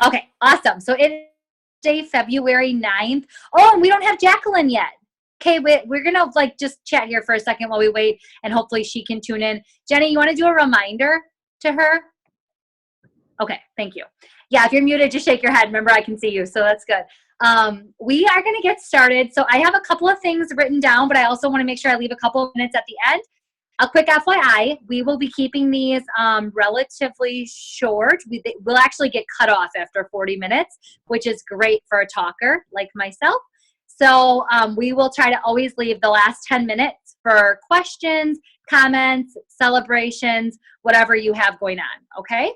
Okay, awesome. So it is day February 9th. Oh, and we don't have Jacqueline yet. Okay, we're going to like just chat here for a second while we wait, and hopefully she can tune in. Jenny, you want to do a reminder to her? Okay, thank you. Yeah, if you're muted, just shake your head. Remember, I can see you, so that's good. We are going to get started. So I have a couple of things written down, but I also want to make sure I leave a couple of minutes at the end. A quick FYI, we will be keeping these relatively short. We'll actually get cut off after 40 minutes, which is great for a talker like myself. So we will try to always leave the last 10 minutes for questions, comments, celebrations, whatever you have going on, okay?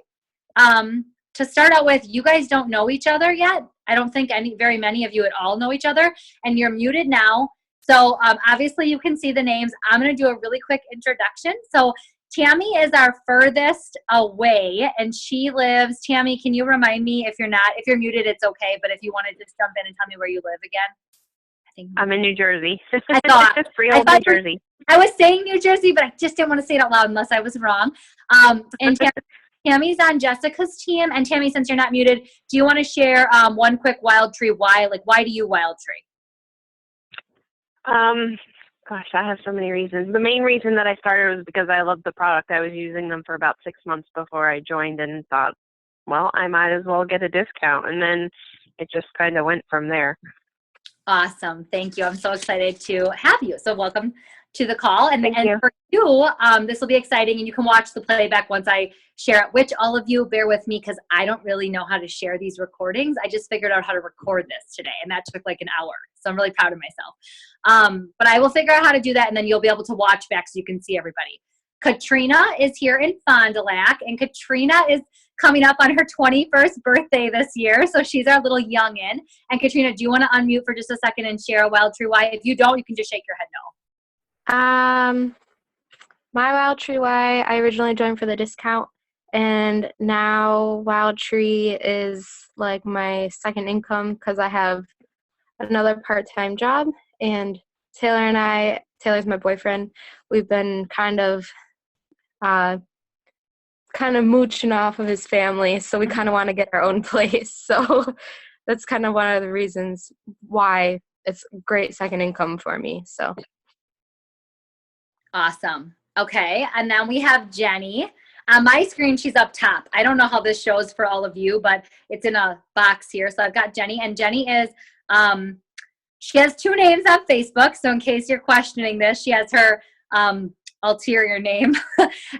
To start out with, you guys don't know each other yet. I don't think very many of you at all know each other, and you're muted now. So obviously you can see the names. I'm going to do a really quick introduction. So Tammy is our furthest away, and she lives, Tammy, can you remind me if you're muted, it's okay, but if you want to just jump in and tell me where you live again. I'm in New Jersey. I thought New Jersey. I was saying New Jersey, but I just didn't want to say it out loud unless I was wrong. And Tammy's on Jessica's team. And Tammy, since you're not muted, do you want to share one quick Wildtree why? Like, why do you Wildtree? Gosh, I have so many reasons. The main reason that I started was because I loved the product. I was using them for about 6 months before I joined and thought, well, I might as well get a discount. And then it just kind of went from there. Awesome. Thank you. I'm so excited to have you. So welcome to the call. And you. For you, this will be exciting, and you can watch the playback once I share it, which all of you bear with me because I don't really know how to share these recordings. I just figured out how to record this today, and that took like an hour. So I'm really proud of myself. But I will figure out how to do that, and then you'll be able to watch back so you can see everybody. Katrina is here in Fond du Lac, and Katrina is coming up on her 21st birthday this year, so she's our little youngin'. And Katrina, do you want to unmute for just a second and share a Wildtree why? If you don't, you can just shake your head no. My Wildtree why, I originally joined for the discount, and now Wildtree is like my second income because I have another part-time job, and Taylor's my boyfriend, we've been kind of mooching off of his family, so we kind of want to get our own place. So that's kind of one of the reasons why it's a great second income for me. So awesome. Okay, and then we have Jenny. On my screen, she's up top. I don't know how this shows for all of you, but it's in a box here. So I've got Jenny, and Jenny is, she has 2 names on Facebook. So in case you're questioning this, she has her ulterior name.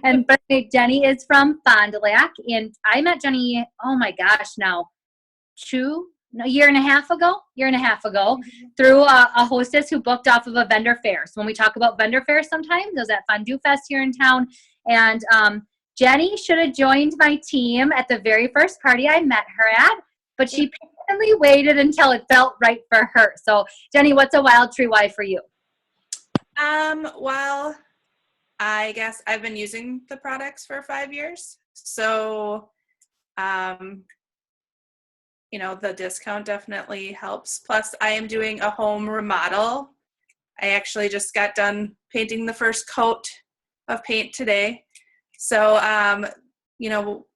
And birthday, Jenny is from Fond du Lac. And I met Jenny, oh my gosh, now a year and a half ago, through a hostess who booked off of a vendor fair. So when we talk about vendor fairs sometimes, there's that Fondue Fest here in town. And Jenny should have joined my team at the very first party I met her at, but she patiently waited until it felt right for her. So Jenny, what's a Wildtree why for you? Well, I guess I've been using the products for 5 years. So, the discount definitely helps. Plus, I am doing a home remodel. I actually just got done painting the first coat of paint today. So,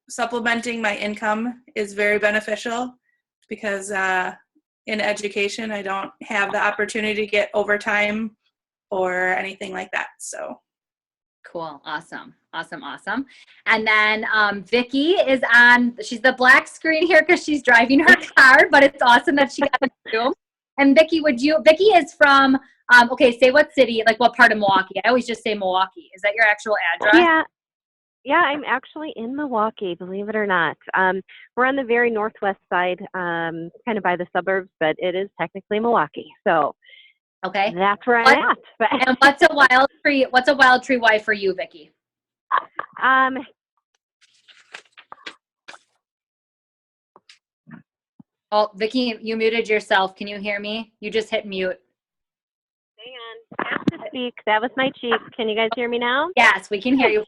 supplementing my income is very beneficial because in education, I don't have the opportunity to get overtime or anything like that. So. Cool. Awesome. And then Vicki is on, she's the black screen here because she's driving her car, but it's awesome that she got to Zoom. And Vicki is from, say what city, like what part of Milwaukee? I always just say Milwaukee. Is that your actual address? Yeah, I'm actually in Milwaukee, believe it or not. We're on the very northwest side, kind of by the suburbs, but it is technically Milwaukee. So okay, that's where I'm at. And what's a Wildtree why for you, Vicki? Oh, Vicki, you muted yourself. Can you hear me? You just hit mute. Hang on. I have to speak. That was my cheek. Can you guys hear me now? Yes, we can hear you.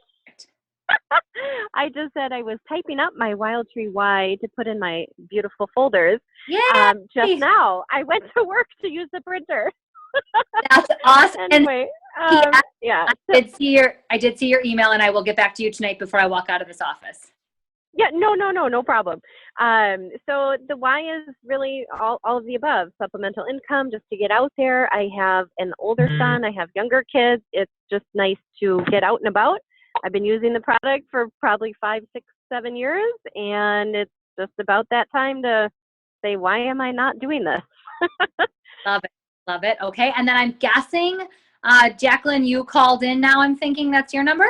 I just said I was typing up my Wildtree why to put in my beautiful folders. Yeah. Just now, I went to work to use the printer. That's awesome. Anyway, yeah. I did see your email, and I will get back to you tonight before I walk out of this office. Yeah, no problem. So the why is really all of the above. Supplemental income, just to get out there. I have an older son. I have younger kids. It's just nice to get out and about. I've been using the product for probably 5, 6, 7 years, and it's just about that time to say, why am I not doing this? Love it. Love it. Okay. And then I'm guessing, Jacqueline, you called in now. I'm thinking that's your number.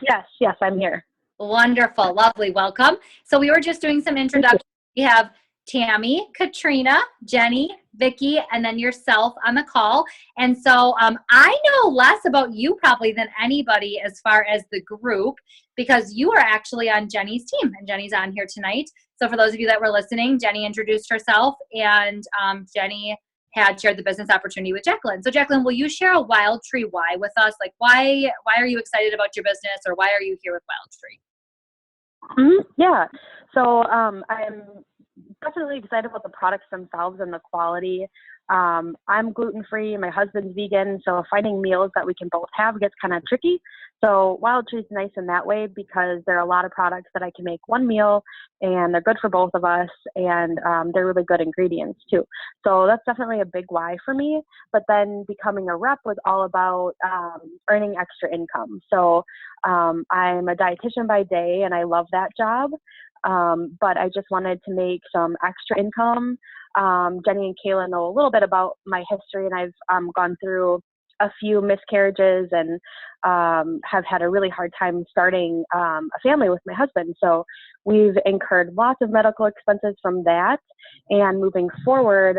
Yes, I'm here. Wonderful. Lovely. Welcome. So we were just doing some introductions. We have Tammy, Katrina, Jenny, Vicki, and then yourself on the call. And so I know less about you probably than anybody as far as the group, because you are actually on Jenny's team, and Jenny's on here tonight. So for those of you that were listening, Jenny introduced herself, and Jenny had shared the business opportunity with Jacqueline. So Jacqueline, will you share a Wildtree why with us? Like why are you excited about your business, or why are you here with Wildtree? Yeah. So I'm definitely excited about the products themselves and the quality. I'm gluten-free. My husband's vegan, so finding meals that we can both have gets kind of tricky. So Wildtree's nice in that way because there are a lot of products that I can make one meal, and they're good for both of us, and they're really good ingredients too. So that's definitely a big why for me. But then becoming a rep was all about earning extra income. So I'm a dietitian by day, and I love that job. But I just wanted to make some extra income. Jenny and Kayla know a little bit about my history, and I've gone through a few miscarriages and have had a really hard time starting a family with my husband. So we've incurred lots of medical expenses from that. And moving forward,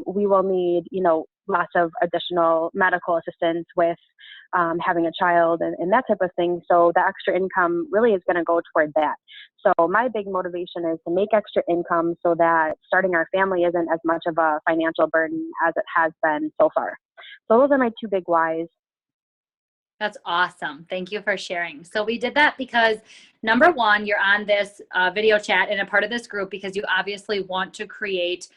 we will need, lots of additional medical assistance with having a child and that type of thing. So the extra income really is going to go toward that. So my big motivation is to make extra income so that starting our family isn't as much of a financial burden as it has been so far. So those are my two big whys. That's awesome. Thank you for sharing. So we did that because number one, you're on this video chat and a part of this group because you obviously want to create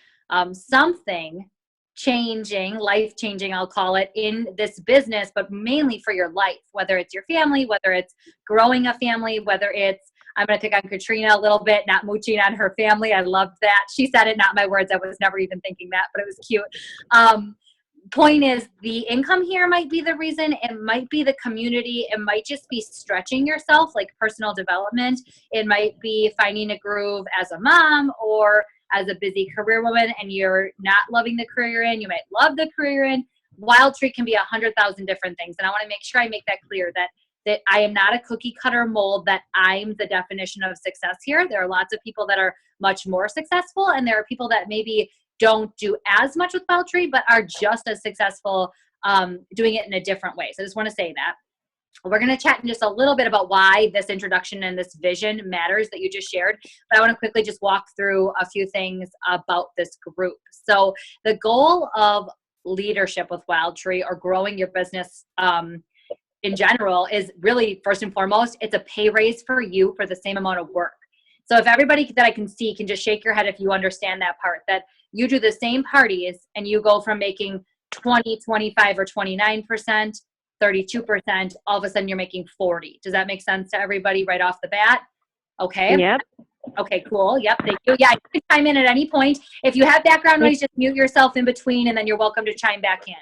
something changing, life-changing, I'll call it, in this business, but mainly for your life, whether it's your family, whether it's growing a family, whether it's, I'm going to pick on Katrina a little bit, not mooching on her family. I loved that. She said it, not my words. I was never even thinking that, but it was cute. Point is, the income here might be the reason. It might be the community. It might just be stretching yourself, like personal development. It might be finding a groove as a mom or as a busy career woman, and you're not loving the career you're in. You might love the career you're in. Wildtree can be 100,000 different things. And I want to make sure I make that clear that I am not a cookie cutter mold, that I'm the definition of success here. There are lots of people that are much more successful, and there are people that maybe don't do as much with Wildtree, but are just as successful doing it in a different way. So I just want to say that. We're going to chat in just a little bit about why this introduction and this vision matters that you just shared, but I want to quickly just walk through a few things about this group. So the goal of leadership with Wildtree, or growing your business in general, is really, first and foremost, it's a pay raise for you for the same amount of work. So if everybody that I can see can just shake your head if you understand that part, that you do the same parties and you go from making 20, 25, or 29%, 32%, all of a sudden you're making 40. Does that make sense to everybody right off the bat? Okay. Yep. Okay, cool. Yep. Thank you. Yeah, you can chime in at any point. If you have background noise, just mute yourself in between, and then you're welcome to chime back in.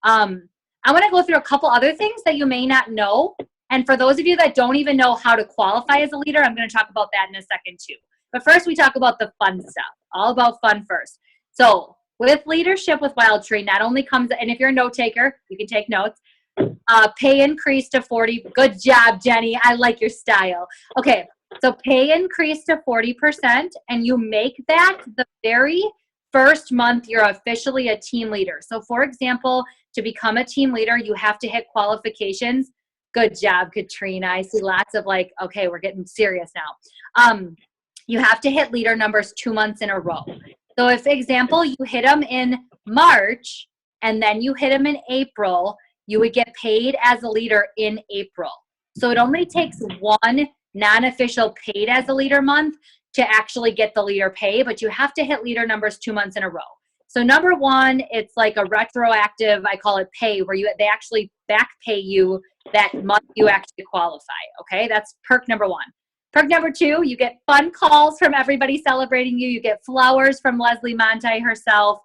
I want to go through a couple other things that you may not know. And for those of you that don't even know how to qualify as a leader, I'm going to talk about that in a second too. But first, we talk about the fun stuff. All about fun first. So with leadership with Wildtree, not only comes, and if you're a note taker, you can take notes, pay increase to 40. Good job, Jenny. I like your style. Okay, so pay increase to 40%, and you make that the very first month you're officially a team leader. So for example, to become a team leader, you have to hit qualifications. Good job, Katrina. I see lots of like, okay, we're getting serious now. You have to hit leader numbers 2 months in a row. So if, example, you hit them in March and then you hit them in April, you would get paid as a leader in April. So it only takes one non-official paid as a leader month to actually get the leader pay, but you have to hit leader numbers 2 months in a row. So number one, it's like a retroactive, I call it pay, where they actually back pay you that month you actually qualify. Okay, that's perk number one. Perk number 2, you get fun calls from everybody celebrating you. You get flowers from Leslie Monte herself.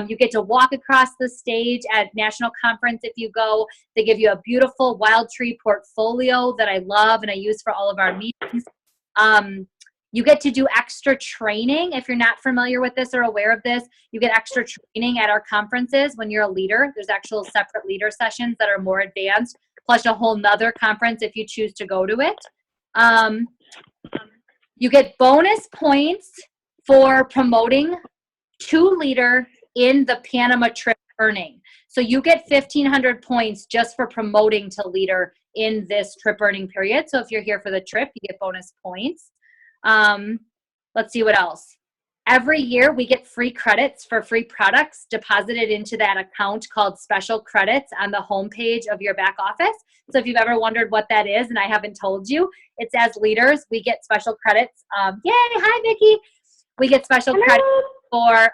You get to walk across the stage at national conference if you go. They give you a beautiful Wildtree portfolio that I love and I use for all of our meetings. You get to do extra training. If you're not familiar with this or aware of this, you get extra training at our conferences when you're a leader. There's actual separate leader sessions that are more advanced, plus a whole nother conference if you choose to go to it. You get bonus points for promoting to leader in the Panama trip earning. So you get 1,500 points just for promoting to leader in this trip earning period. So if you're here for the trip, you get bonus points. Let's see what else. Every year we get free credits for free products deposited into that account called special credits on the homepage of your back office. So if you've ever wondered what that is and I haven't told you, it's as leaders, we get special credits. Yay, hi Vicki. We get special credits for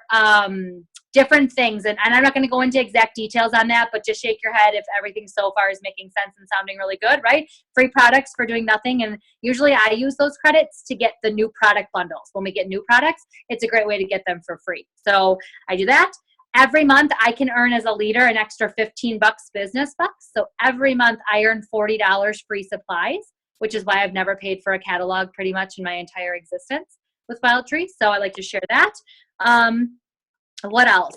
different things. And I'm not going to go into exact details on that, but just shake your head if everything so far is making sense and sounding really good, right? Free products for doing nothing. And usually I use those credits to get the new product bundles. When we get new products, it's a great way to get them for free. So I do that. Every month I can earn as a leader an extra 15 bucks business bucks. So every month I earn $40 free supplies, which is why I've never paid for a catalog pretty much in my entire existence with Wildtree. So I like to share that. What else?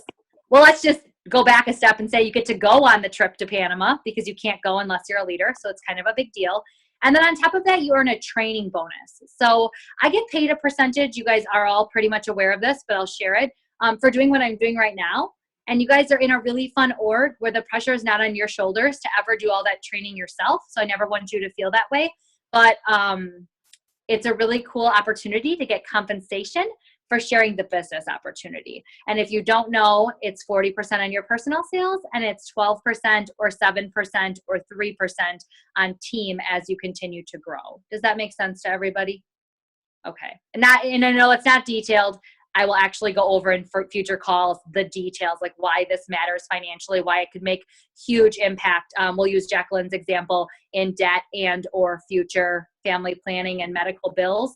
Well, let's just go back a step and say you get to go on the trip to Panama because you can't go unless you're a leader. So it's kind of a big deal. And then on top of that, you earn a training bonus. So I get paid a percentage. You guys are all pretty much aware of this, but I'll share it for doing what I'm doing right now. And you guys are in a really fun org where the pressure is not on your shoulders to ever do all that training yourself. So I never want you to feel that way. But it's a really cool opportunity to get compensation for sharing the business opportunity. And if you don't know, it's 40% on your personal sales and it's 12% or 7% or 3% on team as you continue to grow. Does that make sense to everybody? Okay. And I know it's not detailed. I will actually go over in future calls the details, like why this matters financially, why it could make huge impact. We'll use Jacqueline's example in debt and or future family planning and medical bills.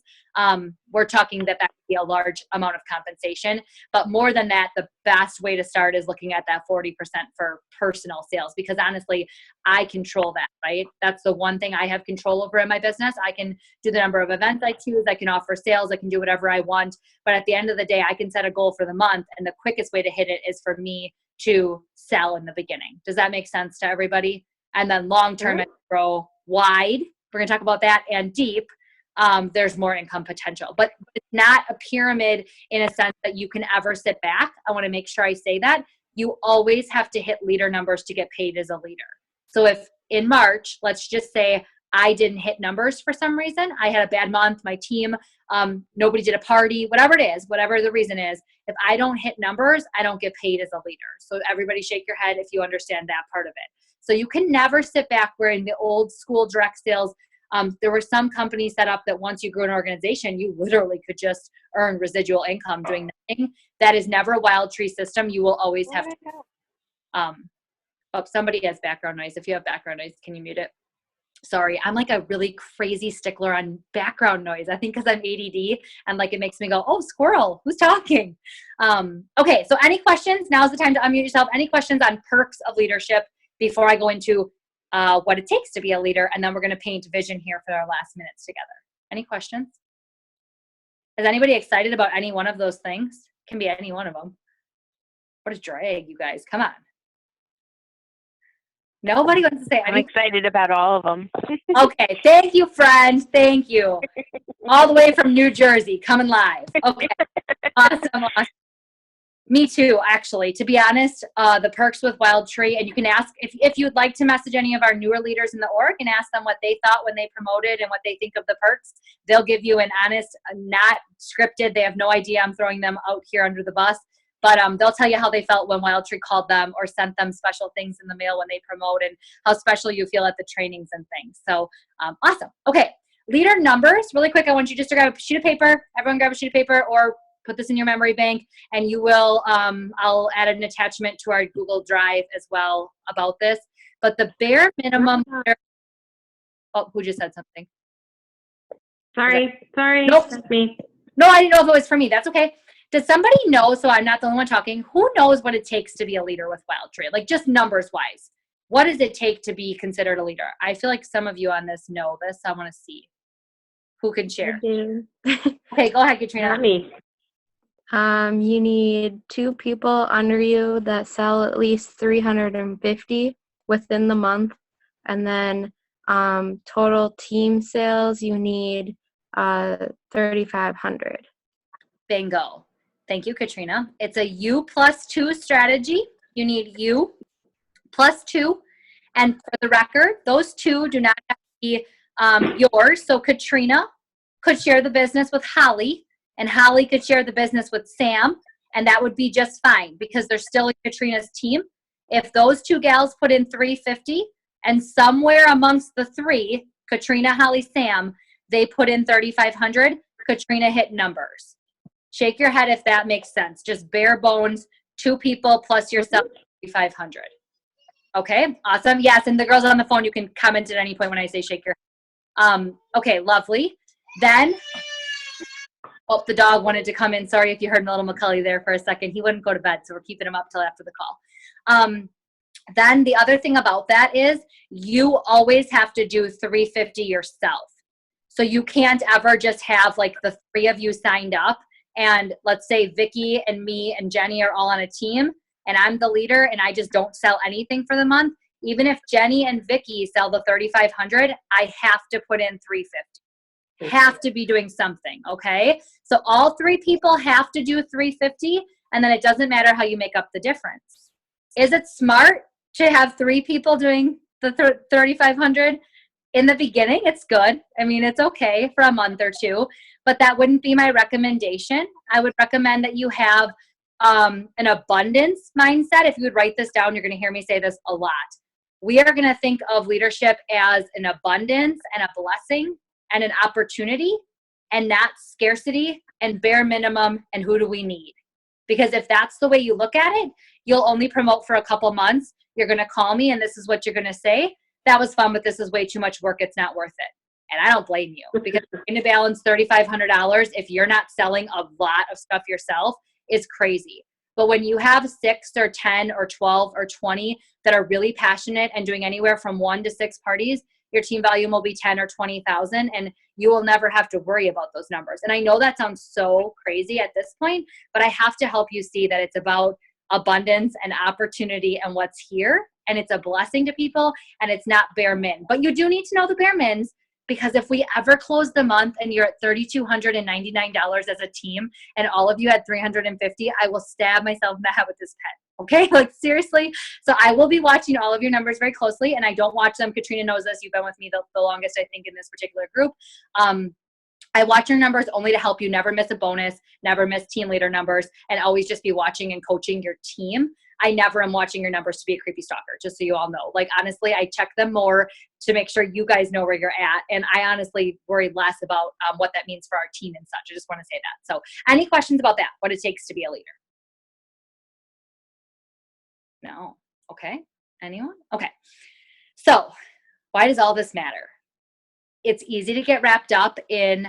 We're talking that could be a large amount of compensation. But more than that, the best way to start is looking at that 40% for personal sales, because honestly, I control that, right? That's the one thing I have control over in my business. I can do the number of events I choose. I can offer sales. I can do whatever I want. But at the end of the day, I can set a goal for the month. And the quickest way to hit it is for me to sell in the beginning. Does that make sense to everybody? And then long-term, and grow wide. We're going to talk about that, and deep. There's more income potential, but it's not a pyramid in a sense that you can ever sit back. I want to make sure I say that. You always have to hit leader numbers to get paid as a leader. So if in March, let's just say I didn't hit numbers for some reason, I had a bad month, my team, nobody did a party, whatever it is, whatever the reason is, if I don't hit numbers, I don't get paid as a leader. So everybody shake your head if you understand that part of it. So you can never sit back where in the old school direct sales, there were some companies set up that once you grew an organization, you literally could just earn residual income doing nothing. That is never a Wildtree system. You will always have to. Somebody has background noise. If you have background noise, can you mute it? Sorry, I'm like a really crazy stickler on background noise. I think because I'm ADD and like it makes me go, oh, squirrel, who's talking? Okay, so any questions? Now's the time to unmute yourself. Any questions on perks of leadership before I go into what it takes to be a leader, and then we're going to paint vision here for our last minutes together. Any questions? Is anybody excited about any one of those things? Can be any one of them. What a drag, you guys. Come on. Nobody wants to say anything. I'm excited about all of them. Okay, thank you, friend. Thank you. All the way from New Jersey, coming live. Okay, awesome. Me too, actually. To be honest, the perks with Wildtree, and you can ask if you'd like to message any of our newer leaders in the org and ask them what they thought when they promoted and what they think of the perks. They'll give you an honest, not scripted. They have no idea I'm throwing them out here under the bus, but they'll tell you how they felt when Wildtree called them or sent them special things in the mail when they promote, and how special you feel at the trainings and things. So awesome. Okay, leader numbers. Really quick, I want you just to grab a sheet of paper. Everyone grab a sheet of paper or put this in your memory bank, and you will, I'll add an attachment to our Google Drive as well about this. But the bare minimum, oh, who just said something? Sorry, Nope. that's me. No, I didn't know if it was for me. That's okay. Does somebody know, so I'm not the only one talking, who knows what it takes to be a leader with Wildtree? Like just numbers wise. What does it take to be considered a leader? I feel like some of you on this know this. I want to see who can I share. do. Okay, go ahead, Katrina. Not me. You need 2 people under you that sell at least 350 within the month. And then total team sales, you need 3,500. Bingo. Thank you, Katrina. It's a U plus 2 strategy. You need U plus 2. And for the record, those 2 do not have to be yours. So Katrina could share the business with Holly, and Holly could share the business with Sam, and that would be just fine because they're still in Katrina's team. If those 2 gals put in 350 and somewhere amongst the 3, Katrina, Holly, Sam, they put in 3,500, Katrina hit numbers. Shake your head if that makes sense. Just bare bones, 2 people plus yourself, 3,500. Okay, awesome. Yes, and the girls on the phone, you can comment at any point when I say shake your head. Okay, lovely. Then, oh, the dog wanted to come in. Sorry if you heard little McCully there for a second. He wouldn't go to bed, so we're keeping him up till after the call. Then the other thing about that is you always have to do 350 yourself. So you can't ever just have like the 3 of you signed up and let's say Vicky and me and Jenny are all on a team and I'm the leader and I just don't sell anything for the month. Even if Jenny and Vicky sell the 3,500, I have to put in 350. Have to be doing something, okay? So all 3 people have to do 350 and then it doesn't matter how you make up the difference. Is it smart to have 3 people doing the 3,500? In the beginning, it's good. I mean, it's okay for a month or 2, but that wouldn't be my recommendation. I would recommend that you have an abundance mindset. If you would write this down, you're going to hear me say this a lot. We are going to think of leadership as an abundance and a blessing and an opportunity and not scarcity and bare minimum and who do we need. Because if that's the way you look at it, you'll only promote for a couple months. You're going to call me and this is what you're going to say. That was fun, but this is way too much work. It's not worth it. And I don't blame you because trying to balance $3,500 if you're not selling a lot of stuff yourself is crazy. But when you have 6 or 10 or 12 or 20 that are really passionate and doing anywhere from 1 to 6 parties, your team volume will be 10 or 20,000 and you will never have to worry about those numbers. And I know that sounds so crazy at this point, but I have to help you see that it's about abundance and opportunity and what's here. And it's a blessing to people and it's not bare min. But you do need to know the bare mins because if we ever close the month and you're at $3,299 as a team and all of you had 350, I will stab myself in the head with this pen. Okay, like seriously. So I will be watching all of your numbers very closely and I don't watch them. Katrina knows this. You've been with me the longest, I think, in this particular group. I watch your numbers only to help you never miss a bonus, never miss team leader numbers, and always just be watching and coaching your team. I never am watching your numbers to be a creepy stalker, just so you all know. Like, honestly, I check them more to make sure you guys know where you're at. And I honestly worry less about what that means for our team and such. I just want to say that. So any questions about that, what it takes to be a leader? No. Okay. Anyone? Okay. So why does all this matter? It's easy to get wrapped up in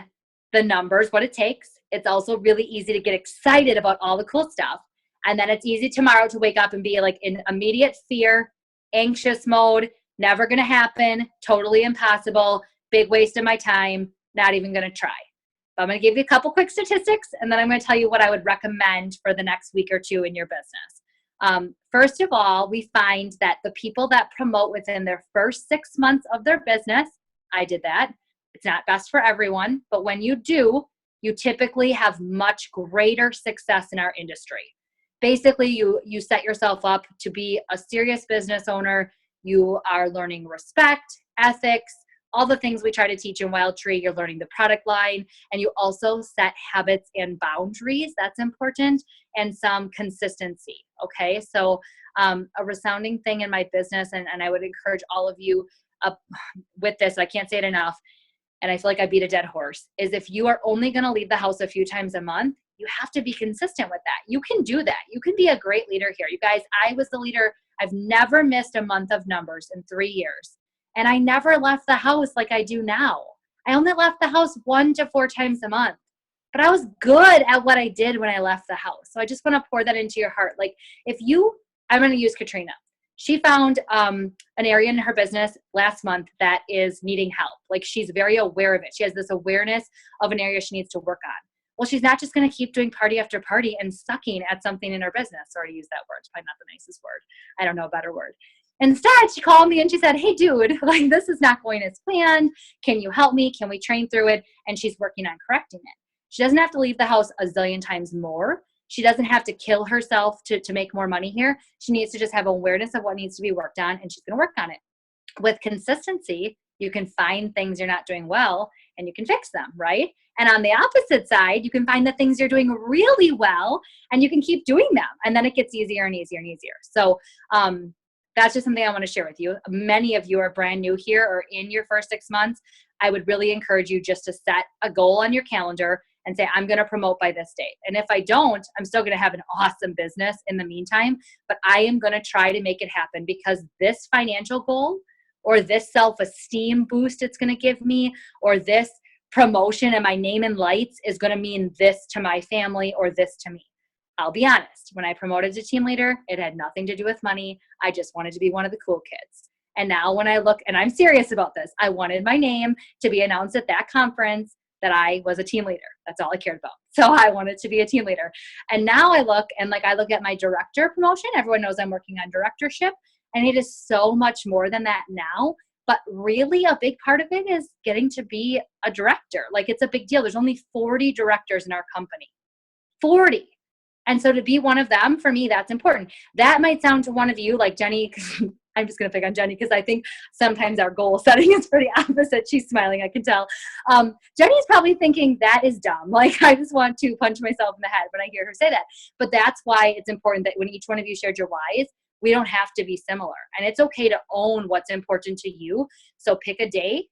the numbers, what it takes. It's also really easy to get excited about all the cool stuff. And then it's easy tomorrow to wake up and be like in immediate fear, anxious mode, never going to happen, totally impossible, big waste of my time, not even going to try. So I'm going to give you a couple quick statistics, and then I'm going to tell you what I would recommend for the next week or 2 in your business. First of all, we find that the people that promote within their first 6 months of their business, I did that. It's not best for everyone, but when you do, you typically have much greater success in our industry. Basically, you set yourself up to be a serious business owner. You are learning respect, ethics, all the things we try to teach in Wildtree. You're learning the product line, and you also set habits and boundaries. That's important, and some consistency. Okay, so a resounding thing in my business, and I would encourage all of you with this. I can't say it enough, and I feel like I beat a dead horse, is if you are only going to leave the house a few times a month, you have to be consistent with that. You can do that. You can be a great leader here. You guys, I was the leader. I've never missed a month of numbers in 3 years. And I never left the house like I do now. I only left the house 1 to 4 times a month, but I was good at what I did when I left the house. So I just want to pour that into your heart. Like I'm going to use Katrina. She found an area in her business last month that is needing help. Like she's very aware of it. She has this awareness of an area she needs to work on. Well, she's not just going to keep doing party after party and sucking at something in her business. Sorry to use that word. It's probably not the nicest word. I don't know a better word. Instead, she called me and she said, hey, dude, like this is not going as planned. Can you help me? Can we train through it? And she's working on correcting it. She doesn't have to leave the house a zillion times more. She doesn't have to kill herself to make more money here. She needs to just have awareness of what needs to be worked on, and she's going to work on it. With consistency, you can find things you're not doing well and you can fix them, right? And on the opposite side, you can find the things you're doing really well and you can keep doing them. And then it gets easier and easier and easier. So that's just something I want to share with you. Many of you are brand new here or in your first 6 months. I would really encourage you just to set a goal on your calendar and say, I'm going to promote by this date. And if I don't, I'm still going to have an awesome business in the meantime, but I am going to try to make it happen because this financial goal or this self-esteem boost it's going to give me, or this promotion and my name in lights is going to mean this to my family or this to me. I'll be honest, when I promoted to team leader, it had nothing to do with money. I just wanted to be one of the cool kids. And now when I look, and I'm serious about this, I wanted my name to be announced at that conference that I was a team leader. That's all I cared about. So I wanted to be a team leader. And now I look at my director promotion. Everyone knows I'm working on directorship. And it is so much more than that now. But really a big part of it is getting to be a director. Like it's a big deal. There's only 40 directors in our company. 40. And so to be one of them, for me, that's important. That might sound to one of you like Jenny, I'm just going to pick on Jenny because I think sometimes our goal setting is for the opposite. She's smiling, I can tell. Jenny's probably thinking that is dumb. Like I just want to punch myself in the head when I hear her say that. But that's why it's important that when each one of you shared your whys, we don't have to be similar. And it's okay to own what's important to you. So pick a day,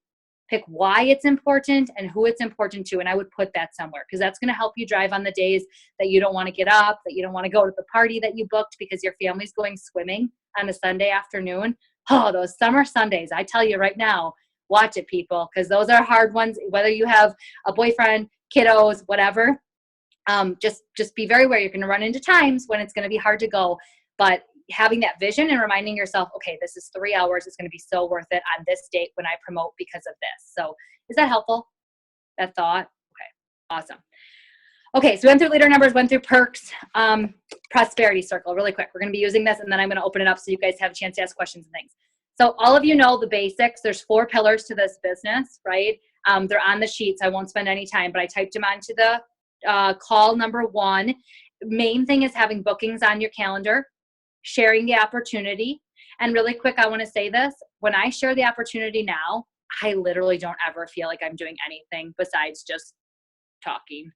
pick why it's important and who it's important to. And I would put that somewhere because that's going to help you drive on the days that you don't want to get up, that you don't want to go to the party that you booked because your family's going swimming on a Sunday afternoon. Oh, those summer Sundays, I tell you right now, watch it, people, because those are hard ones. Whether you have a boyfriend, kiddos, whatever, just be very aware. You're going to run into times when it's going to be hard to go, but having that vision and reminding yourself, okay, this is 3 hours. It's going to be so worth it on this date when I promote because of this. So is that helpful? That thought? Okay, awesome. Okay, so we went through leader numbers, went through perks, prosperity circle really quick. We're going to be using this and then I'm going to open it up so you guys have a chance to ask questions and things. So all of you know the basics. There's 4 pillars to this business, right? They're on the sheets. I won't spend any time, but I typed them onto the call number 1. Main thing is having bookings on your calendar, sharing the opportunity. And really quick, I want to say this. When I share the opportunity now, I literally don't ever feel like I'm doing anything besides just talking.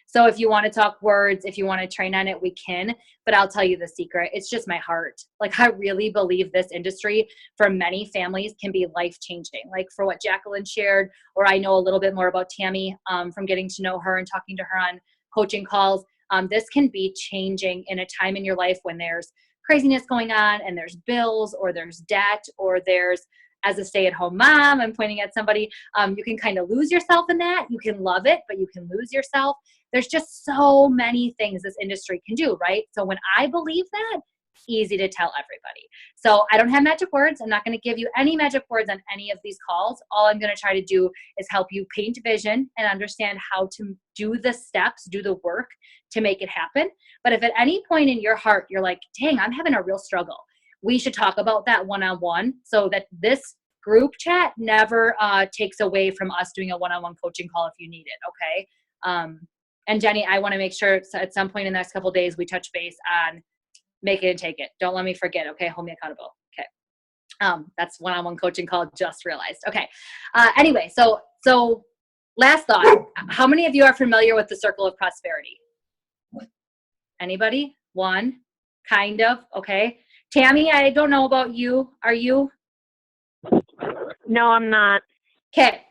So if you want to talk words, if you want to train on it, we can. But I'll tell you the secret. It's just my heart. Like I really believe this industry for many families can be life-changing. Like for what Jacqueline shared, or I know a little bit more about Tammy from getting to know her and talking to her on coaching calls. This can be changing in a time in your life when there's craziness going on and there's bills or there's debt or there's, as a stay-at-home mom, I'm pointing at somebody, you can kind of lose yourself in that. You can love it, but you can lose yourself. There's just so many things this industry can do, right? So when I believe that, it's easy to tell everybody. So I don't have magic words. I'm not going to give you any magic words on any of these calls. All I'm going to try to do is help you paint vision and understand how to do the steps, do the work to make it happen. But if at any point in your heart, you're like, dang, I'm having a real struggle, we should talk about that one-on-one so that this group chat never takes away from us doing a one-on-one coaching call if you need it, okay? And Jenny, I want to make sure at some point in the next couple of days, we touch base on make it and take it. Don't let me forget, okay? Hold me accountable, okay? That's one-on-one coaching call, just realized. Okay, anyway, so last thought. How many of you are familiar with the circle of prosperity? Anybody? One? Kind of, okay. Tammy, I don't know about you. Are you? No, I'm not. Okay.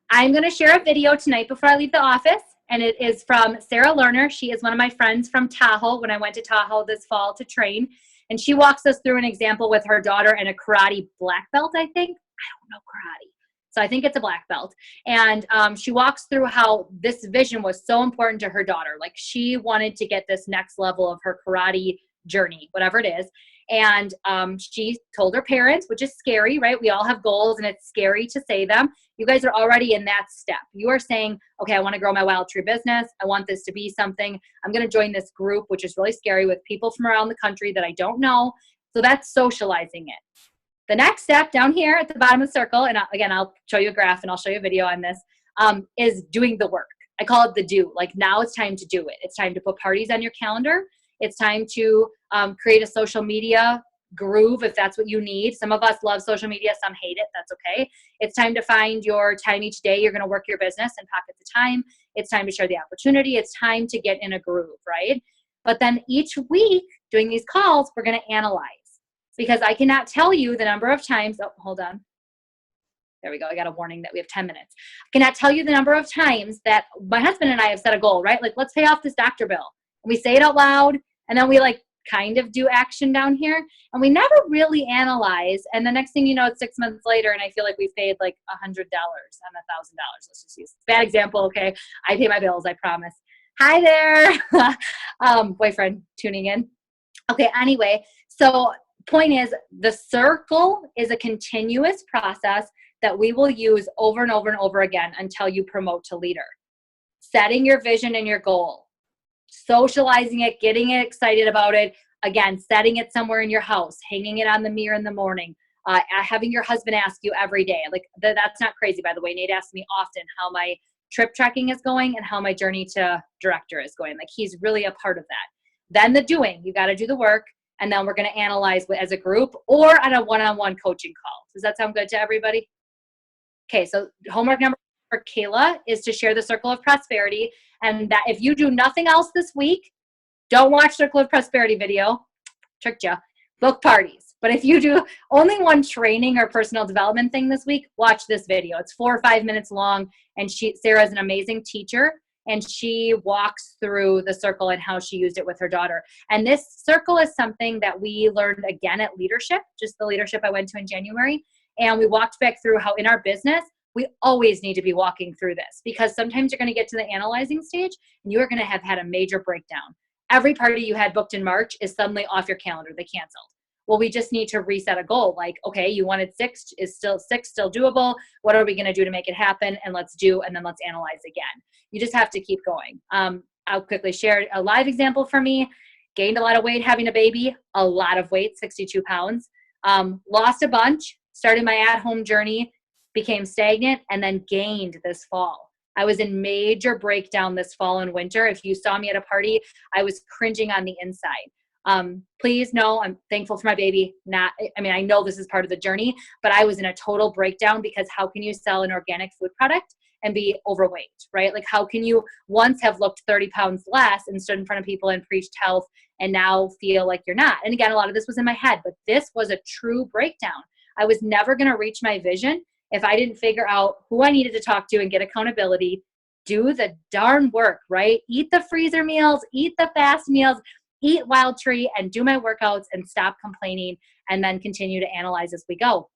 I'm going to share a video tonight before I leave the office, and it is from Sarah Lerner. She is one of my friends from Tahoe when I went to Tahoe this fall to train, and she walks us through an example with her daughter and a karate black belt, I think. I don't know karate. So I think it's a black belt. And she walks through how this vision was so important to her daughter. Like she wanted to get this next level of her karate journey, whatever it is. And she told her parents, which is scary, right? We all have goals and it's scary to say them. You guys are already in that step. You are saying, okay, I want to grow my Wildtree business. I want this to be something. I'm going to join this group, which is really scary, with people from around the country that I don't know. So that's socializing it. The next step down here at the bottom of the circle, and again, I'll show you a graph and I'll show you a video on this, is doing the work. I call it the do. Like now it's time to do it. It's time to put parties on your calendar. It's time to create a social media groove if that's what you need. Some of us love social media, some hate it. That's okay. It's time to find your time each day. You're going to work your business and pocket the time. It's time to share the opportunity. It's time to get in a groove, right? But then each week doing these calls, we're going to analyze, because I cannot tell you the number of times. Oh, hold on. There we go. I got a warning that we have 10 minutes. I cannot tell you the number of times that my husband and I have set a goal, right? Like, let's pay off this doctor bill. And we say it out loud, and then we like kind of do action down here, and we never really analyze. And the next thing you know, it's 6 months later, and I feel like we've paid like $100 on $1,000. Let's just use bad example. Okay. I pay my bills. I promise. Hi there. Boyfriend tuning in. Okay. Anyway, so point is, the circle is a continuous process that we will use over and over and over again until you promote to leader. Setting your vision and your goal, socializing it, getting excited about it. Again, setting it somewhere in your house, hanging it on the mirror in the morning, having your husband ask you every day. Like that's not crazy, by the way. Nate asks me often how my trip tracking is going and how my journey to director is going. Like he's really a part of that. Then the doing, you got to do the work. And then we're going to analyze as a group or on a one-on-one coaching call. Does that sound good to everybody? Okay, so homework number for Kayla is to share the Circle of Prosperity. And that if you do nothing else this week, don't watch Circle of Prosperity video. Tricked you. Book parties. But if you do only one training or personal development thing this week, watch this video. It's 4 or 5 minutes long. And Sarah is an amazing teacher. And she walks through the circle and how she used it with her daughter. And this circle is something that we learned again at leadership, just the leadership I went to in January. And we walked back through how in our business, we always need to be walking through this, because sometimes you're going to get to the analyzing stage and you're going to have had a major breakdown. Every party you had booked in March is suddenly off your calendar. They canceled. Well, we just need to reset a goal. Like, okay, you wanted 6, is still 6 still doable? What are we going to do to make it happen? And let's do, and then let's analyze again. You just have to keep going. I'll quickly share a live example for me. Gained a lot of weight having a baby, a lot of weight, 62 pounds. Lost a bunch, started my at-home journey, became stagnant, and then gained this fall. I was in major breakdown this fall and winter. If you saw me at a party, I was cringing on the inside. Please know I'm thankful for my baby. I know this is part of the journey, but I was in a total breakdown, because how can you sell an organic food product and be overweight, right? Like how can you once have looked 30 pounds less and stood in front of people and preached health and now feel like you're not? And again, a lot of this was in my head, but this was a true breakdown. I was never going to reach my vision if I didn't figure out who I needed to talk to and get accountability, do the darn work, right? Eat the freezer meals, eat the fast meals, eat Wildtree, and do my workouts and stop complaining, and then continue to analyze as we go.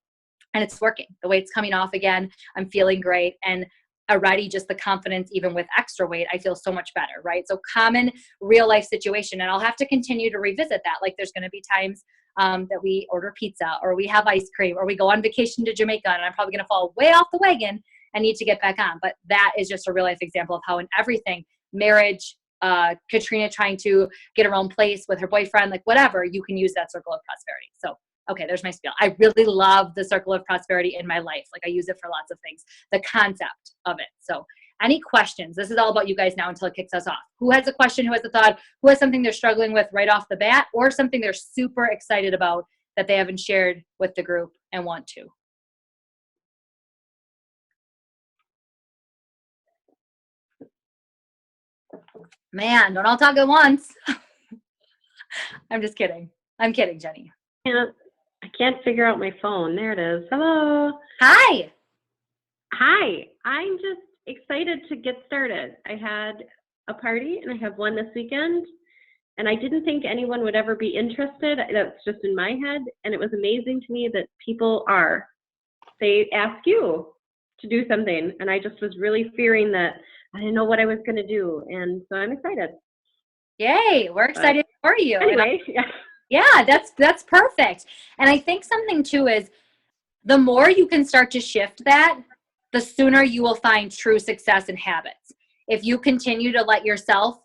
And it's working. The weight's coming off again. I'm feeling great. And already just the confidence, even with extra weight, I feel so much better, right? So common real life situation. And I'll have to continue to revisit that. Like there's going to be times that we order pizza or we have ice cream or we go on vacation to Jamaica, and I'm probably going to fall way off the wagon and need to get back on. But that is just a real life example of how in everything, marriage, Katrina trying to get her own place with her boyfriend, like whatever, you can use that circle of prosperity. So, okay, there's my spiel. I really love the circle of prosperity in my life. Like I use it for lots of things, the concept of it. So any questions? This is all about you guys now until it kicks us off. Who has a question? Who has a thought? Who has something they're struggling with right off the bat, or something they're super excited about that they haven't shared with the group and want to? Man, don't all talk at once. I'm just kidding. I'm kidding, Jenny. I can't figure out my phone. There it is. Hello. Hi. Hi. I'm just excited to get started. I had a party and I have one this weekend, and I didn't think anyone would ever be interested. That's just in my head. And it was amazing to me that people are. They ask you. to do something, and I just was really fearing that I didn't know what I was going to do, and so I'm excited. Yay, we're excited for you. Anyway, Yeah, that's perfect. And I think something too is the more you can start to shift that, the sooner you will find true success in habits. If you continue to let yourself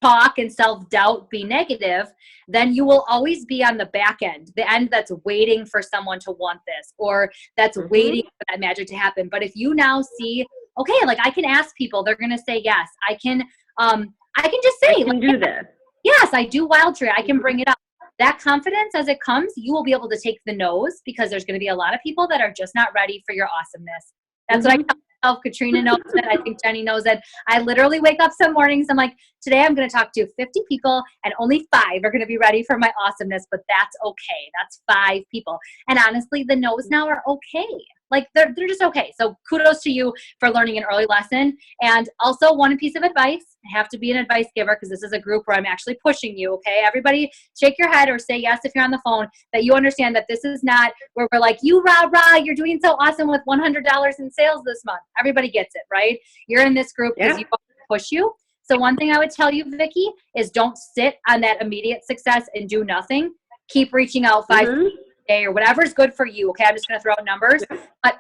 talk and self-doubt be negative, then you will always be on the back end, the end that's waiting for someone to want this, or that's waiting for that magic to happen. But if you now see, okay, like I can ask people, they're going to say yes. I can just say, I can do this. Yes, I do Wildtree. I can bring it up. That confidence as it comes, you will be able to take the no's, because there's going to be a lot of people that are just not ready for your awesomeness. That's what I tell myself. Katrina knows it. I think Jenny knows it. I literally wake up some mornings, I'm like, today I'm going to talk to 50 people and only 5 are going to be ready for my awesomeness, but that's okay. That's 5 people. And honestly, the no's now are okay. Like they're just okay. So kudos to you for learning an early lesson. And also one piece of advice, I have to be an advice giver because this is a group where I'm actually pushing you. Okay. Everybody shake your head or say yes if you're on the phone, that you understand that this is not where we're like, you rah rah, you're doing so awesome with $100 in sales this month. Everybody gets it, right? You're in this group because you want to push you. So one thing I would tell you, Vicki, is don't sit on that immediate success and do nothing. Keep reaching out 5 day or whatever's good for you. Okay. I'm just going to throw out numbers, but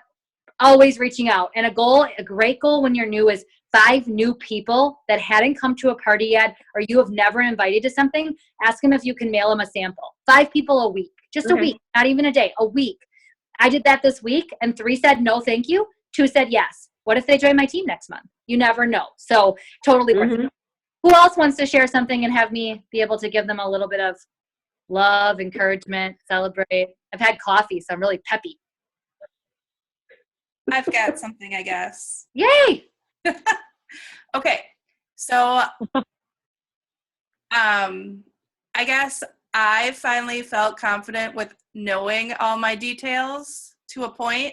always reaching out. And a great goal when you're new is 5 new people that hadn't come to a party yet, or you have never invited to something. Ask them if you can mail them a sample. 5 people a week, just a week, not even a day, a week. I did that this week and 3 said, no, thank you. 2 said, yes. What if they join my team next month? You never know. So totally worth it. Who else wants to share something and have me be able to give them a little bit of love, encouragement, celebrate? I've had coffee, so I'm really peppy. I've got something, I guess. Yay! Okay. So, I guess I finally felt confident with knowing all my details to a point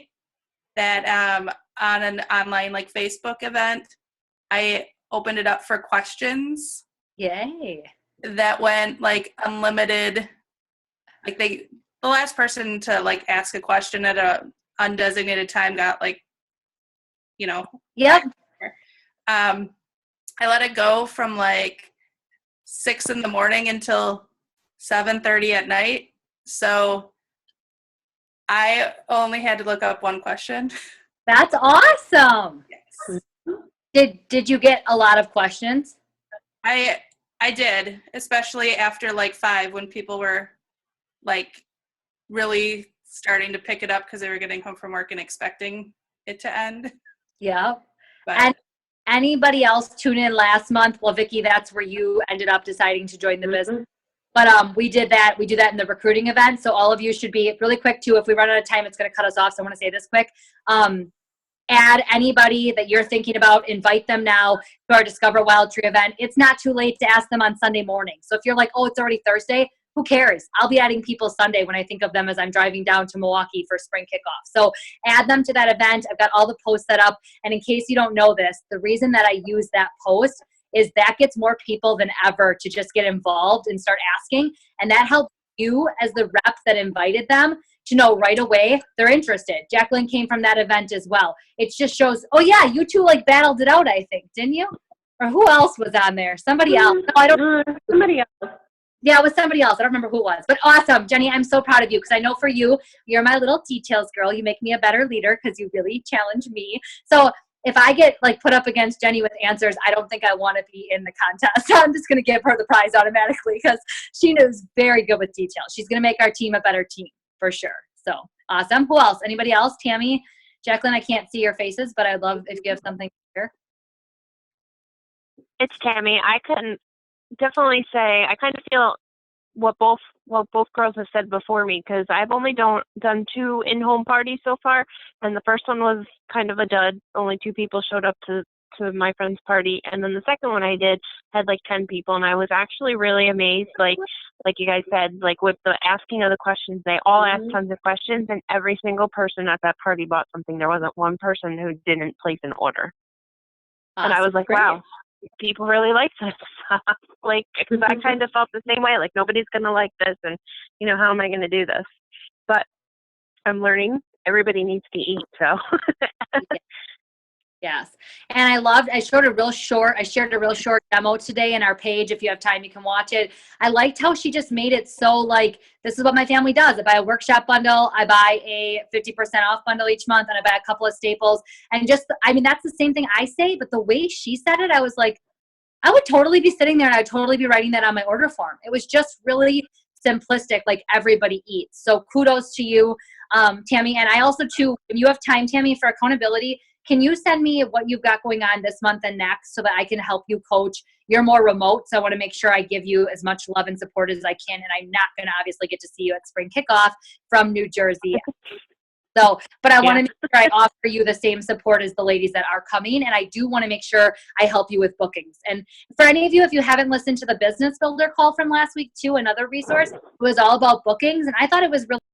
that on an online like Facebook event, I opened it up for questions. Yay. That went like unlimited. Like the last person to like ask a question at a undesignated time got like, Yep. I let it go from like 6 in the morning until 7:30 at night. So I only had to look up one question. That's awesome. Yes. Did you get a lot of questions? I did, especially after like 5 when people were like really starting to pick it up because they were getting home from work and expecting it to end. Yeah. But And anybody else tune in last month? Well, Vicki, that's where you ended up deciding to join the business. But we did that. We do that in the recruiting event. So all of you should be really quick too. If we run out of time, it's going to cut us off. So I want to say this quick. Add anybody that you're thinking about, invite them now to our Discover Wildtree event. It's not too late to ask them on Sunday morning. So if you're like, oh, it's already Thursday, who cares? I'll be adding people Sunday when I think of them as I'm driving down to Milwaukee for spring kickoff. So add them to that event. I've got all the posts set up. And in case you don't know this, the reason that I use that post is that gets more people than ever to just get involved and start asking. And that helps you as the rep that invited them to know right away they're interested. Jacqueline came from that event as well. It just shows, oh yeah, you two like battled it out, I think, didn't you? Or who else was on there? Somebody else. No, I don't. Somebody else. Yeah, it was somebody else. I don't remember who it was. But awesome. Jenny, I'm so proud of you because I know for you, you're my little details girl. You make me a better leader because you really challenge me. So if I get like put up against Jenny with answers, I don't think I want to be in the contest. I'm just going to give her the prize automatically because she knows very good with details. She's going to make our team a better team for sure. So awesome. Who else? Anybody else? Tammy, Jacqueline, I can't see your faces, but I'd love if you have something here. It's Tammy. I can definitely say I kind of feel what both girls have said before me, because I've only done 2 in-home parties so far, and the first one was kind of a dud. Only 2 people showed up to my friend's party, and then the second one I did had like 10 people, and I was actually really amazed. Like you guys said, like with the asking of the questions, they all asked tons of questions, and every single person at that party bought something. There wasn't one person who didn't place an order. Awesome. And I was like, wow, people really like this stuff. Like, because I kind of felt the same way. Like, nobody's going to like this. And, how am I going to do this? But I'm learning everybody needs to eat. So Yes. And I shared a real short demo today in our page. If you have time, you can watch it. I liked how she just made it so like, this is what my family does. I buy a workshop bundle, I buy a 50% off bundle each month, and I buy a couple of staples. And just, I mean, that's the same thing I say, but the way she said it, I was like, I would totally be sitting there and I'd totally be writing that on my order form. It was just really simplistic, like everybody eats. So kudos to you, Tammy. And I also, too, when you have time, Tammy, for accountability, can you send me what you've got going on this month and next so that I can help you coach? You're more remote, so I want to make sure I give you as much love and support as I can. And I'm not going to obviously get to see you at spring kickoff from New Jersey. So, but I want to make sure I offer you the same support as the ladies that are coming. And I do want to make sure I help you with bookings. And for any of you, if you haven't listened to the Business Builder call from last week too, another resource, it was all about bookings. And I thought it was really